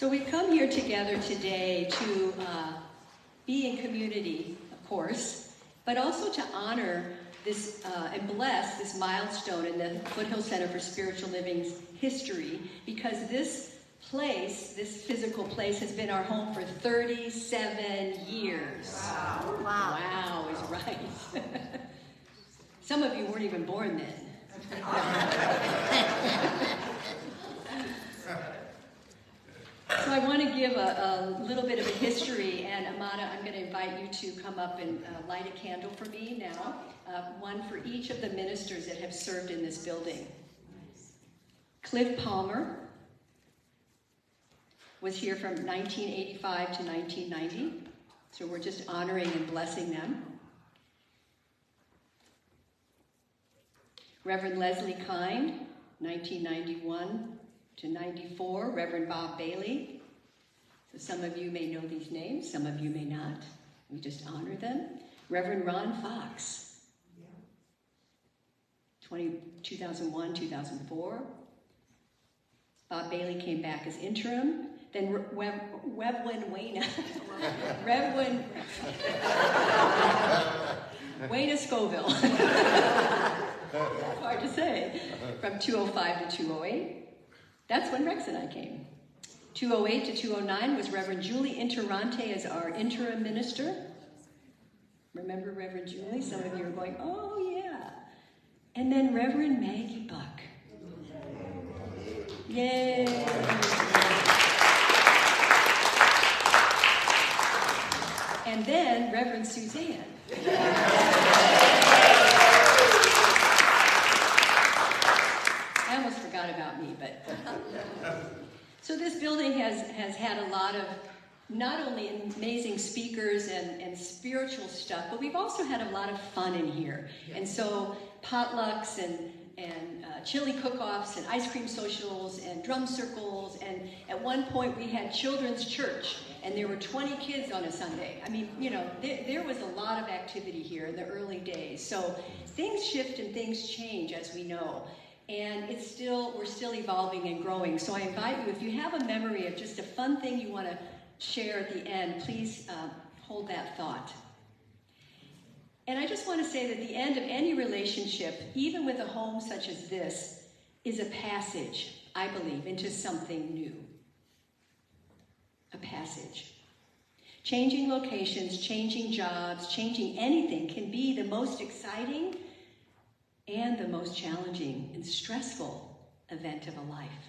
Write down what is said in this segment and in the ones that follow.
So we've come here together today to be in community, of course, but also to honor this and bless this milestone in the Foothill Center for Spiritual Living's history, because this place, this physical place, has been our home for 37 years. Wow. Wow is right. Some of you weren't even born then. So I want to give a little bit of a history, and Amada, I'm going to invite you to come up and light a candle for me now, one for each of the ministers that have served in this building. Cliff Palmer was here from 1985 to 1990, so we're just honoring and blessing them. Reverend Leslie Kind, 1991 to 94, Reverend Bob Bailey. So some of you may know these names, some of you may not. We just honor them. Reverend Ron Fox, 2001, 2004. Bob Bailey came back as interim. Then Revlin Wayna, Revlin Wayna Scoville. It's hard to say. From 205 to 208. That's when Rex and I came. 208 to 209 was Reverend Julie Interrante as our interim minister. Remember Reverend Julie? Some of you are going, oh yeah. And then Reverend Maggie Buck. Yay! And then Reverend Suzanne. I almost forgot about me, but... So this building has had a lot of not only amazing speakers and spiritual stuff, but we've also had a lot of fun in here. And so potlucks and chili cook-offs and ice cream socials and drum circles, and at one point we had children's church, and there were 20 kids on a Sunday. I mean, you know, there was a lot of activity here in the early days. So things shift and things change, as we know. And we're still evolving and growing. So I invite you, if you have a memory of just a fun thing you want to share at the end, please hold that thought. And I just want to say that the end of any relationship, even with a home such as this, is a passage, I believe, into something new. A passage. Changing locations, changing jobs, changing anything can be the most exciting and the most challenging and stressful event of a life.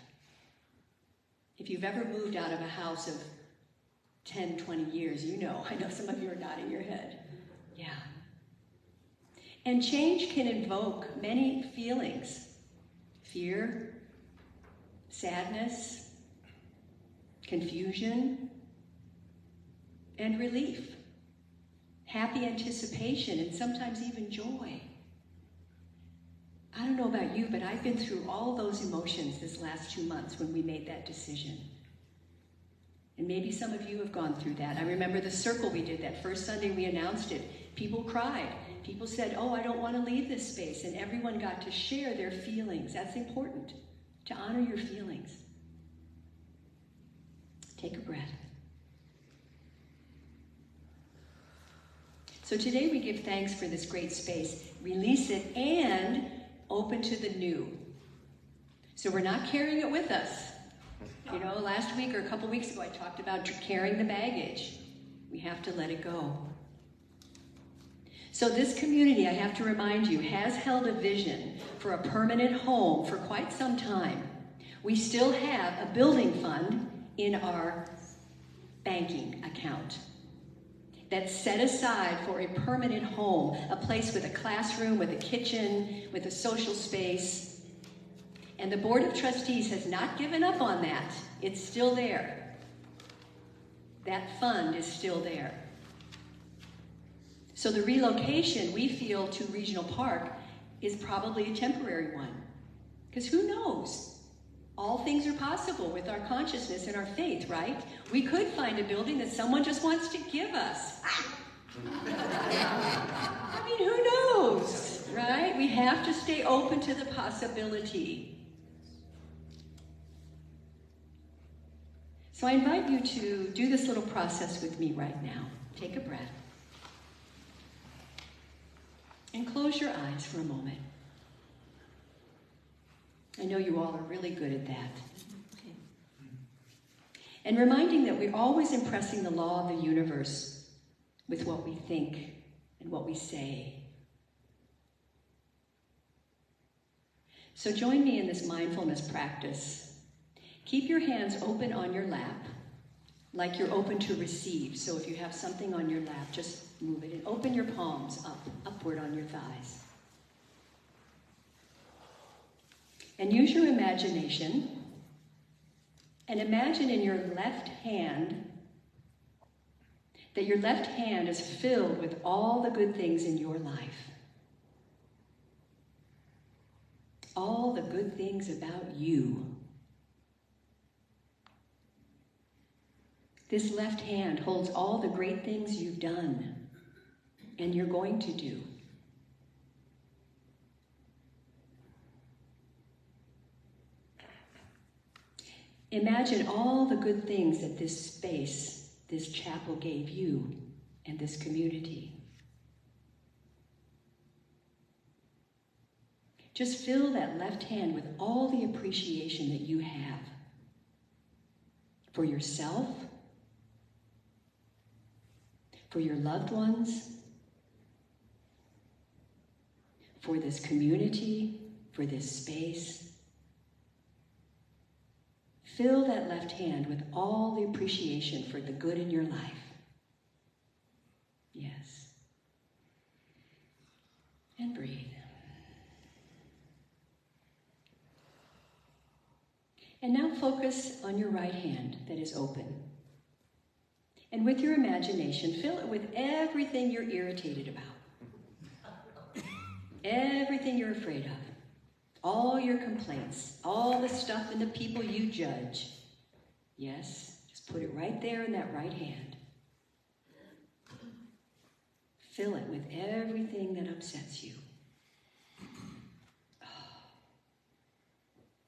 If you've ever moved out of a house of 10, 20 years, you know. I know some of you are nodding your head. Yeah. And change can invoke many feelings. Fear, sadness, confusion, and relief. Happy anticipation, and sometimes even joy. I don't know about you, but I've been through all those emotions this last 2 months when we made that decision. And maybe some of you have gone through that. I remember the circle we did that first Sunday we announced it. People cried. People said, oh, I don't want to leave this space. And everyone got to share their feelings. That's important, to honor your feelings. Take a breath. So today we give thanks for this great space. Release it and open to the new. So we're not carrying it with us. You know, last week or a couple weeks ago, I talked about carrying the baggage. We have to let it go. So this community, I have to remind you, has held a vision for a permanent home for quite some time. We still have a building fund in our banking account that's set aside for a permanent home, a place with a classroom, with a kitchen, with a social space. And the Board of Trustees has not given up on that. It's still there. That fund is still there. So the relocation, we feel, to Regional Park is probably a temporary one. Because who knows? All things are possible with our consciousness and our faith, right? We could find a building that someone just wants to give us. I mean, who knows, right? We have to stay open to the possibility. So I invite you to do this little process with me right now. Take a breath. And close your eyes for a moment. I know you all are really good at that. Okay. And reminding that we're always impressing the law of the universe with what we think and what we say. So join me in this mindfulness practice. Keep your hands open on your lap, like you're open to receive. So if you have something on your lap, just move it and open your palms upward on your thighs. And use your imagination, and imagine in your left hand that your left hand is filled with all the good things in your life. All the good things about you. This left hand holds all the great things you've done and you're going to do. Imagine all the good things that this space, this chapel gave you and this community. Just fill that left hand with all the appreciation that you have for yourself, for your loved ones, for this community, for this space. Fill that left hand with all the appreciation for the good in your life. Yes. And breathe. And now focus on your right hand that is open. And with your imagination, fill it with everything you're irritated about. Everything you're afraid of. All your complaints, all the stuff and the people you judge. Yes, just put it right there in that right hand. Fill it with everything that upsets you. Oh,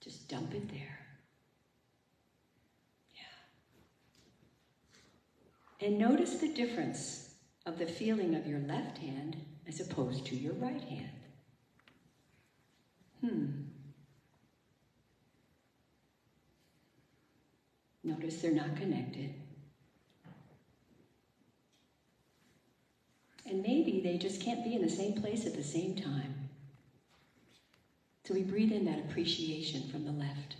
just dump it there. Yeah. And notice the difference of the feeling of your left hand as opposed to your right hand. Notice they're not connected. And maybe they just can't be in the same place at the same time. So we breathe in that appreciation from the left.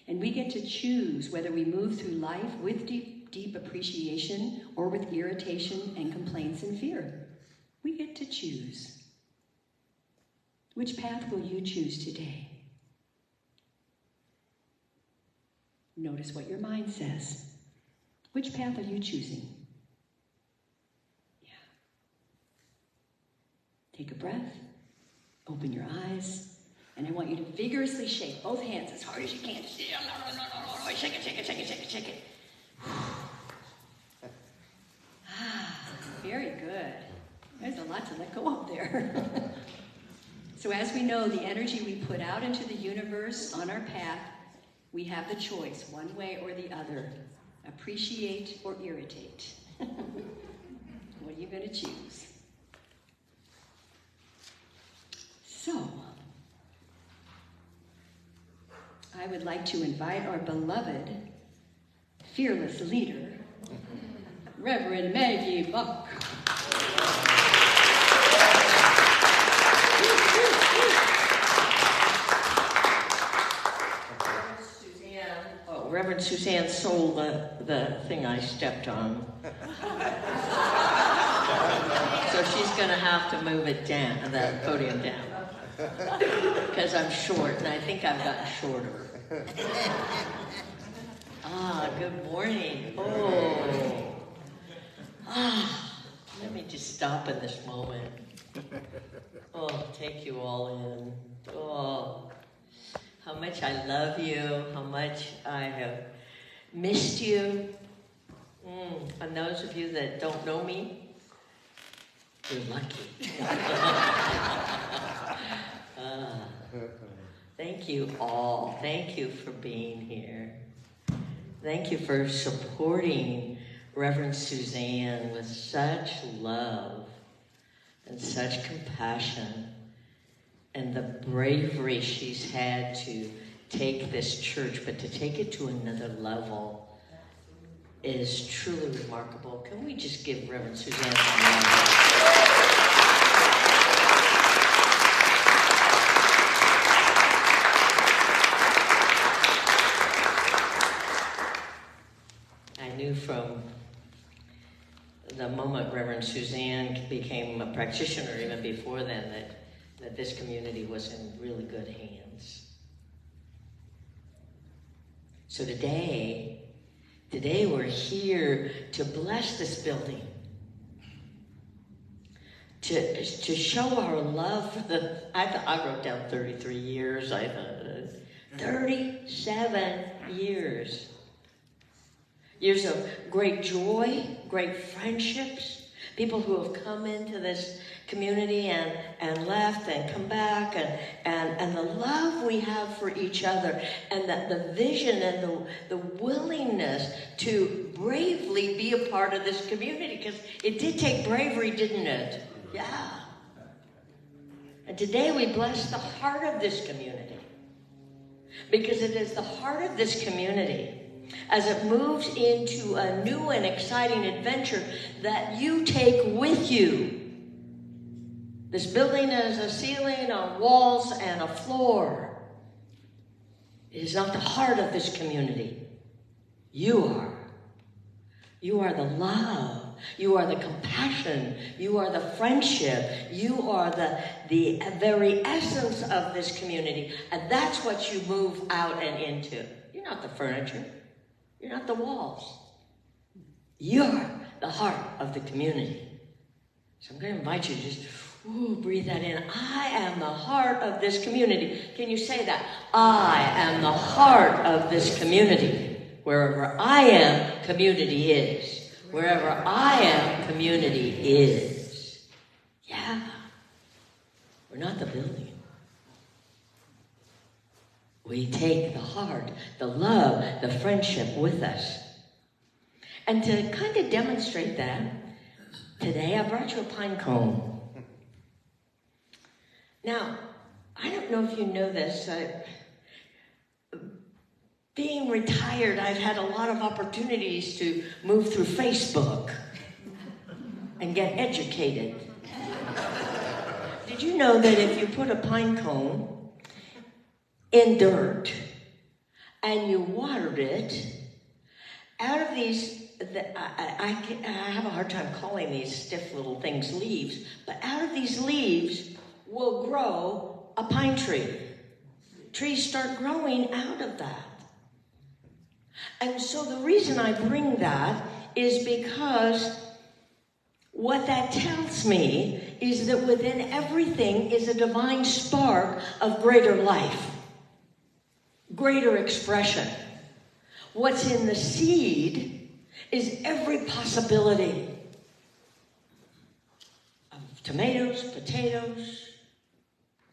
And we get to choose whether we move through life with deep appreciation or with irritation and complaints and fear. We get to choose. Which path will you choose today? Notice what your mind says. Which path are you choosing? Yeah. Take a breath, open your eyes, and I want you to vigorously shake both hands as hard as you can. Shake it, shake it, shake it, shake it, shake it. Very good. There's a lot to let go of there. So as we know, the energy we put out into the universe on our path, we have the choice, one way or the other. Appreciate or irritate. What are you going to choose? So, I would like to invite our beloved, fearless leader, Reverend Magie Buck. Reverend Suzanne sold the thing I stepped on. So she's going to have to move it down, the podium down. Because I'm short, and I think I've gotten shorter. Good morning. Let me just stop in this moment. Take you all in. How much I love you, how much I have missed you. And those of you that don't know me, you're lucky. Thank you all. Thank you for being here. Thank you for supporting Reverend Suzanne with such love and such compassion, and the bravery she's had to take this church, but to take it to another level is truly remarkable. Can we just give Reverend Suzanne some love? I knew from the moment Reverend Suzanne became a practitioner, even before then, that this community was in really good hands. So today we're here to bless this building, to show our love for I wrote down 33 years, 37 years. Years of great joy, great friendships, people who have come into this community and left and come back, and the love we have for each other, and the vision and the willingness to bravely be a part of this community, because it did take bravery, didn't it? Yeah. And today we bless the heart of this community, because it is the heart of this community, as it moves into a new and exciting adventure, that you take with you. This building has a ceiling, on walls, and a floor. It is not the heart of this community. You are. You are the love. You are the compassion. You are the friendship. You are the very essence of this community. And that's what you move out and into. You're not the furniture. You're not the walls. You're the heart of the community. So I'm going to invite you to just breathe that in. I am the heart of this community. Can you say that? I am the heart of this community. Wherever I am, community is. Wherever I am, community is. Yeah. We're not the building. We take the heart, the love, the friendship with us. And to kind of demonstrate that, today I brought you a pine cone. Now, I don't know if you know this. Being retired, I've had a lot of opportunities to move through Facebook and get educated. Did you know that if you put a pine cone in dirt and you watered it, out of these, I have a hard time calling these stiff little things leaves, but out of these leaves will grow a pine tree. Trees start growing out of that. And so the reason I bring that is because what that tells me is that within everything is a divine spark of greater life, greater expression. What's in the seed is every possibility of tomatoes, potatoes,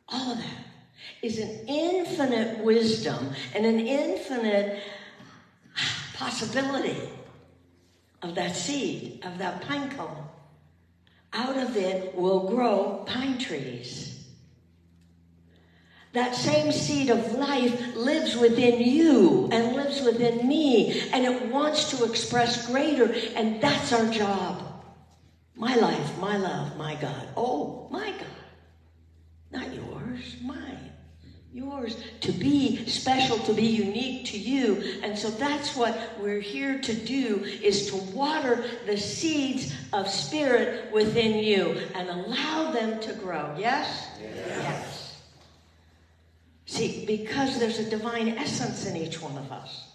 all of that is an infinite wisdom and an infinite possibility of that seed, of that pine cone. Out of it will grow pine trees. That same seed of life lives within you and lives within me, and it wants to express greater, and that's our job. My life, my love, my God. Oh, my God. Not yours, mine. Yours, to be special, to be unique to you. And so that's what we're here to do, is to water the seeds of spirit within you and allow them to grow. Yes? Yes. See, because there's a divine essence in each one of us.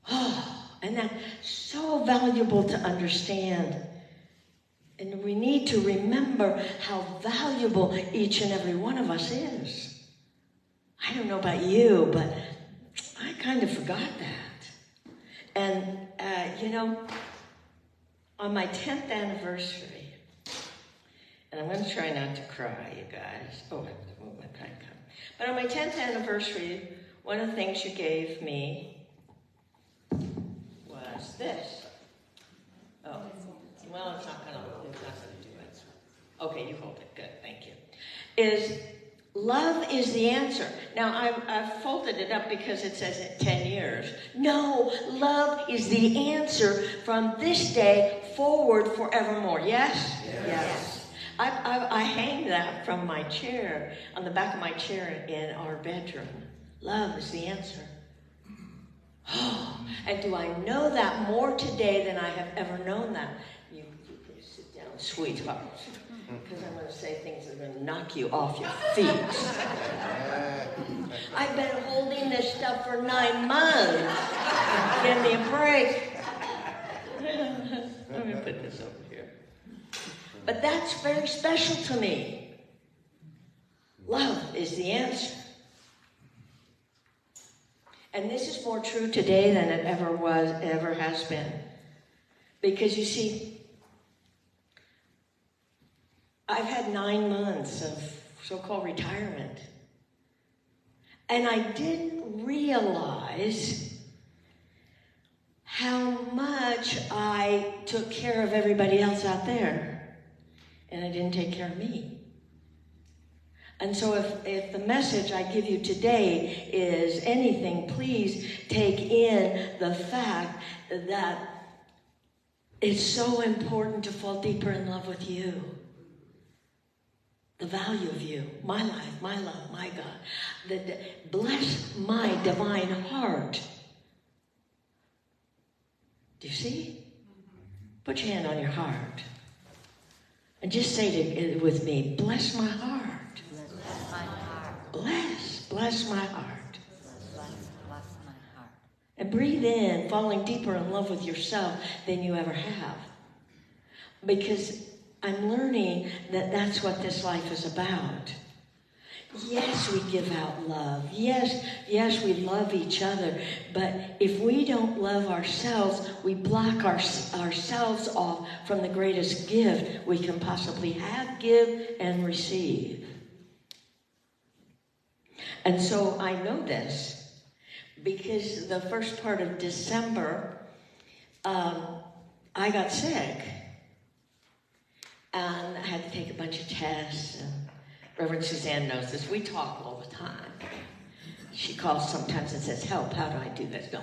Oh, and that's so valuable to understand. And we need to remember how valuable each and every one of us is. I don't know about you, but I kind of forgot that. And, on my 10th anniversary, And I'm going to try not to cry, you guys. Oh, my pen come. But on my 10th anniversary, one of the things you gave me was this. Oh, well, it's not going to do it. Okay, you hold it. Good, thank you. Is love is the answer. Now, I've folded it up because it says 10 years. No, love is the answer from this day forward forevermore. Yes? Yes. I hang that from my chair, on the back of my chair in our bedroom. Love is the answer. Oh, and do I know that more today than I have ever known that? You please sit down, sweetheart, because I'm going to say things that are going to knock you off your feet. I've been holding this stuff for 9 months. Give me a break. Let me put this over here. But that's very special to me. Love is the answer. And this is more true today than it ever has been. Because you see, I've had 9 months of so-called retirement. And I didn't realize how much I took care of everybody else out there. And I didn't take care of me. And so if the message I give you today is anything, please take in the fact that it's so important to fall deeper in love with you. The value of you, my life, my love, my God. Bless my divine heart. Do you see? Put your hand on your heart. And just say it with me, bless my heart. Bless my heart. Bless my heart. Bless my heart. And breathe in, falling deeper in love with yourself than you ever have. Because I'm learning that that's what this life is about. Yes, we give out love. Yes, we love each other. But if we don't love ourselves, we block ourselves off from the greatest gift we can possibly have, give, and receive. And so I know this because the first part of December, I got sick. And I had to take a bunch of tests. And Reverend Suzanne knows this. We talk all the time. She calls sometimes and says, help, how do I do this? No.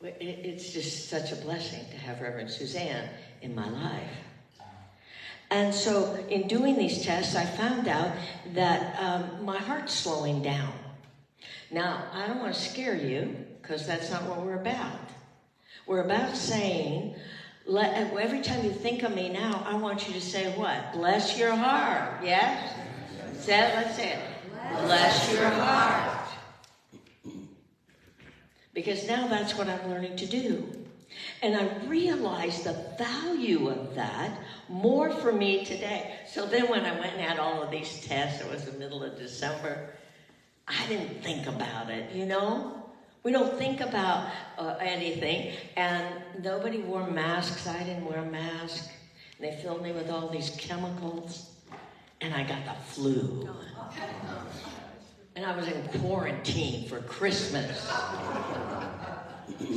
It's just such a blessing to have Reverend Suzanne in my life. And so in doing these tests, I found out that my heart's slowing down. Now, I don't want to scare you, because that's not what we're about. We're about saying, every time you think of me now, I want you to say what? Bless your heart. Yes? Let's say it. Bless your heart. Because now that's what I'm learning to do. And I realized the value of that more for me today. So then when I went and had all of these tests, it was the middle of December, I didn't think about it, you know? We don't think about anything. And nobody wore masks. I didn't wear a mask. And they filled me with all these chemicals. And I got the flu. And I was in quarantine for Christmas.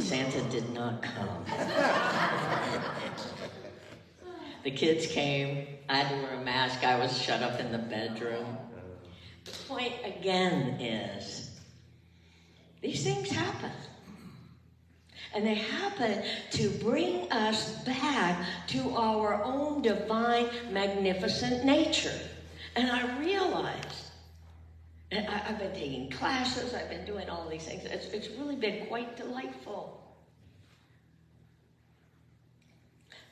Santa did not come. The kids came. I had to wear a mask. I was shut up in the bedroom. The point again is, these things happen. And they happen to bring us back to our own divine, magnificent nature. And I realized, and I've been taking classes, I've been doing all these things. It's really been quite delightful.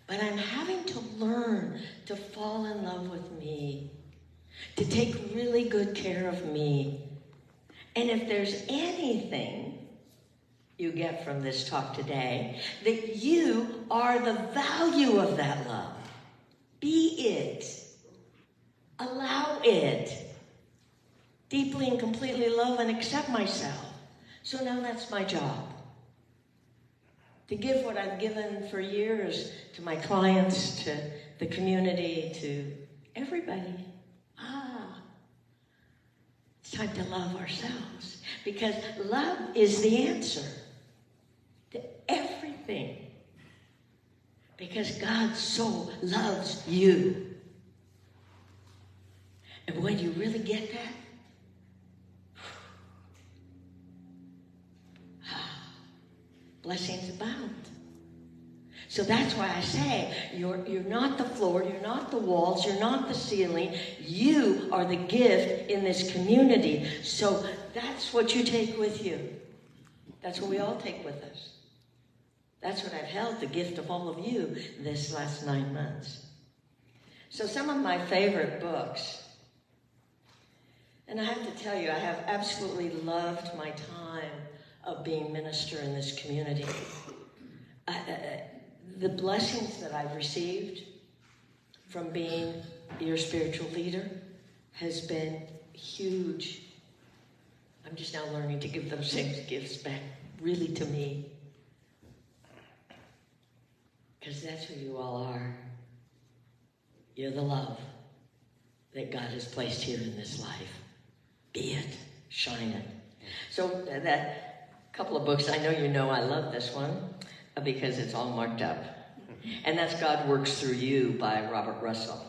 But I'm having to learn to fall in love with me, to take really good care of me. And if there's anything you get from this talk today, that you are the value of that love. Be it. Allow it. Deeply and completely love and accept myself. So now that's my job. to give what I've given for years to my clients, to the community, to everybody. It's time to love ourselves, because love is the answer to everything. Because God so loves you. And when you really get that, blessings abound. So that's why I say, you're not the floor, you're not the walls, you're not the ceiling. You are the gift in this community. So that's what you take with you. That's what we all take with us. That's what I've held, the gift of all of you this last 9 months. So some of my favorite books, and I have to tell you, I have absolutely loved my time of being minister in this community. The blessings that I've received from being your spiritual leader has been huge. I'm just now learning to give those same gifts back really to me. Because that's who you all are. You're the love that God has placed here in this life. Be it, shine it. So that couple of books, I know you know I love this one because it's all marked up. And that's God Works Through You by Robert Russell.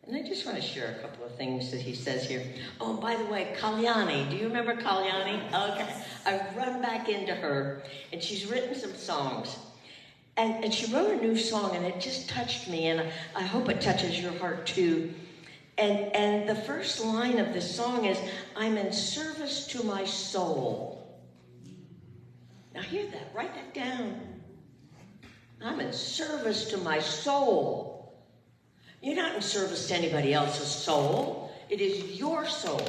And I just want to share a couple of things that he says here. Oh, by the way, Kalyani. Do you remember Kalyani? Okay. I've run back into her, and she's written some songs. And she wrote a new song, and it just touched me, and I hope it touches your heart too. And the first line of this song is, I'm in service to my soul. Now hear that, write that down. I'm in service to my soul. You're not in service to anybody else's soul. It is your soul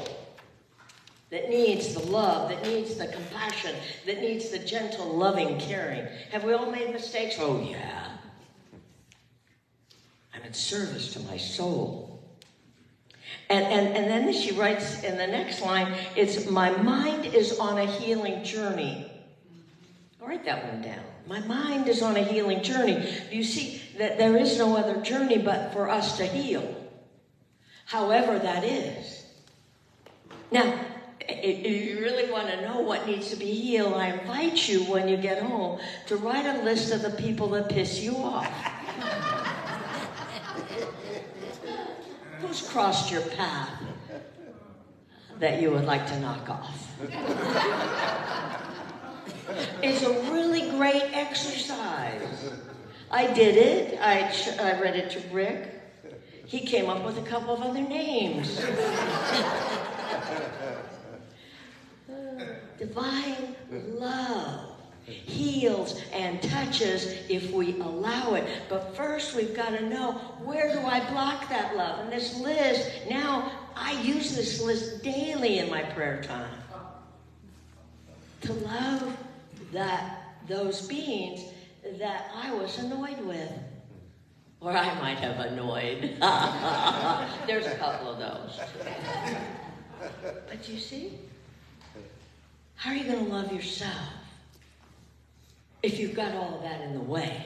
that needs the love, that needs the compassion, that needs the gentle, loving, caring. Have we all made mistakes? Oh, yeah. I'm in service to my soul. And then she writes in the next line, it's my mind is on a healing journey. I'll write that one down. My mind is on a healing journey. You see that there is no other journey but for us to heal. However that is. Now, if you really want to know what needs to be healed, I invite you when you get home to write a list of the people that piss you off. Who's crossed your path that you would like to knock off? It's a really great exercise. I did it. I read it to Rick. He came up with a couple of other names. Divine love heals and touches if we allow it. But first we've got to know, where do I block that love? And this list, now I use this list daily in my prayer time. To love those beings that I was annoyed with. Or I might have annoyed. There's a couple of those. But you see, how are you going to love yourself if you've got all of that in the way?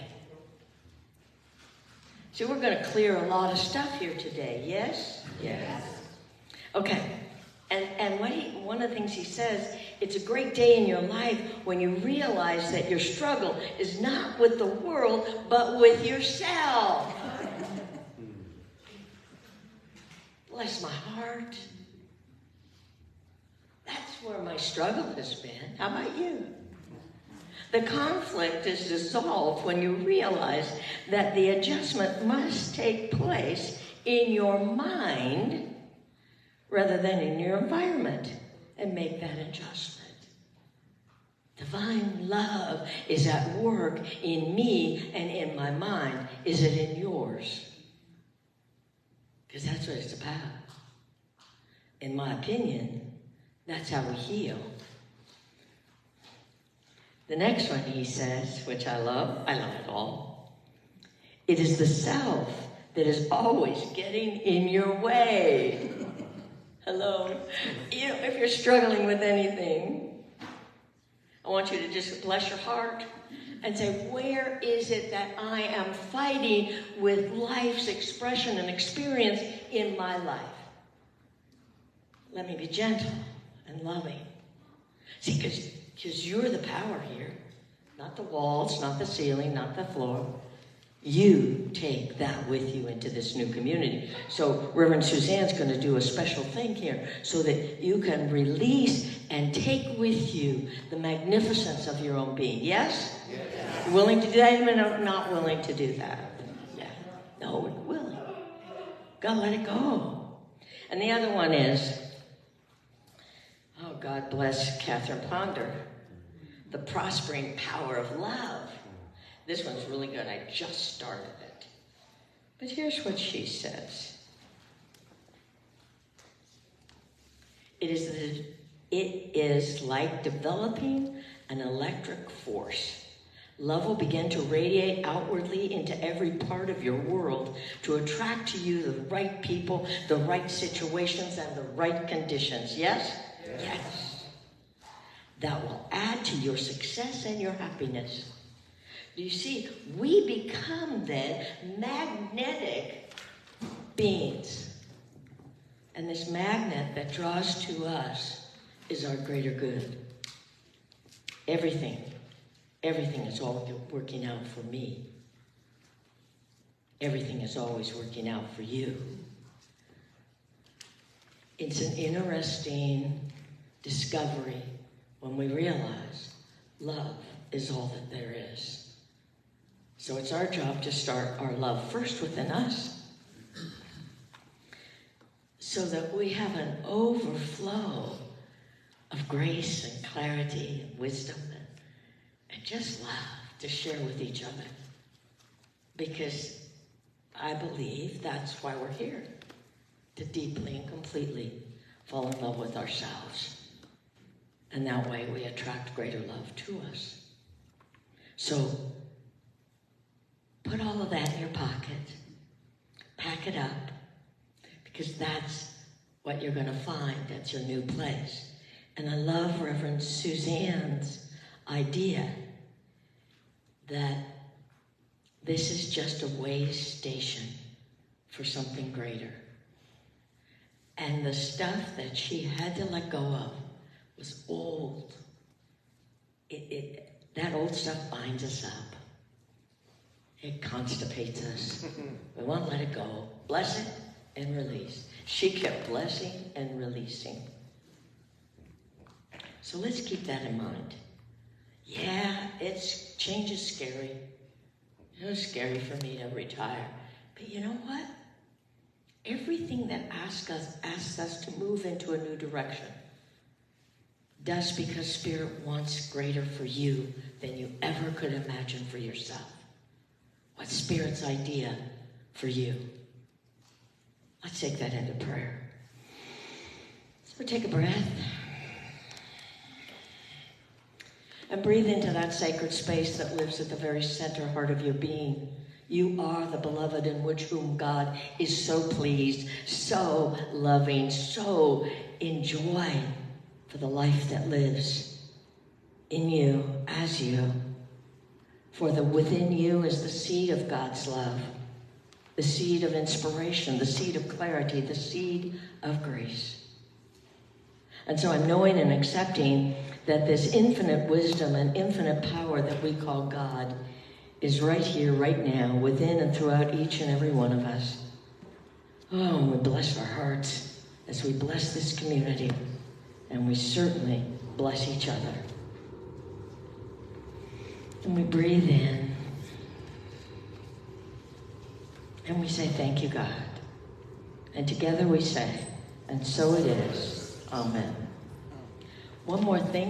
See, we're going to clear a lot of stuff here today, yes? Yes. Okay. And one of the things he says, it's a great day in your life when you realize that your struggle is not with the world, but with yourself. Bless my heart. That's where my struggle has been. How about you? The conflict is dissolved when you realize that the adjustment must take place in your mind rather than in your environment, and make that adjustment. Divine love is at work in me and in my mind. Is it in yours? Because that's what it's about. In my opinion, that's how we heal. The next one he says, which I love it all. It is the self that is always getting in your way. Hello. You know, if you're struggling with anything, I want you to just bless your heart. and say, where is it that I am fighting with life's expression and experience in my life? Let me be gentle and loving. See, because you're the power here. Not the walls, not the ceiling, not the floor. You take that with you into this new community. So Reverend Suzanne's going to do a special thing here so that you can release and take with you the magnificence of your own being. Yes? Yes. You're willing to do that? Even not willing to do that? Yeah. No, we're willing. Gotta let it go. And the other one is, oh, God bless Catherine Ponder, the prospering power of love. This one's really good. I just started it. But here's what she says. It is like developing an electric force. Love will begin to radiate outwardly into every part of your world to attract to you the right people, the right situations, and the right conditions. Yes? Yes. Yes. That will add to your success and your happiness. You see, we become then magnetic beings. And this magnet that draws to us is our greater good. Everything is all working out for me. Everything is always working out for you. It's an interesting discovery when we realize love is all that there is. So it's our job to start our love first within us so that we have an overflow of grace and clarity and wisdom and just love to share with each other. Because I believe that's why we're here, to deeply and completely fall in love with ourselves. And that way we attract greater love to us. So put all of that in your pocket. Pack it up. Because that's what you're going to find. That's your new place. And I love Reverend Suzanne's idea that this is just a way station for something greater. And the stuff that she had to let go of was old. That old stuff binds us up. It constipates us. We won't let it go. Bless it and release. She kept blessing and releasing. So let's keep that in mind. Yeah, change is scary. It was scary for me to retire. But you know what? Everything that asks us to move into a new direction does because Spirit wants greater for you than you ever could imagine for yourself. What's Spirit's idea for you? Let's take that into prayer. So take a breath. And breathe into that sacred space that lives at the very center heart of your being. You are the beloved in whom God is so pleased, so loving, so enjoying for the life that lives in you, as you. For within you is the seed of God's love, the seed of inspiration, the seed of clarity, the seed of grace. And so I'm knowing and accepting that this infinite wisdom and infinite power that we call God is right here, right now, within and throughout each and every one of us. Oh, and we bless our hearts as we bless this community. And we certainly bless each other. And we breathe in. And we say, thank you, God. And together we say, and so it is. Amen. One more thing.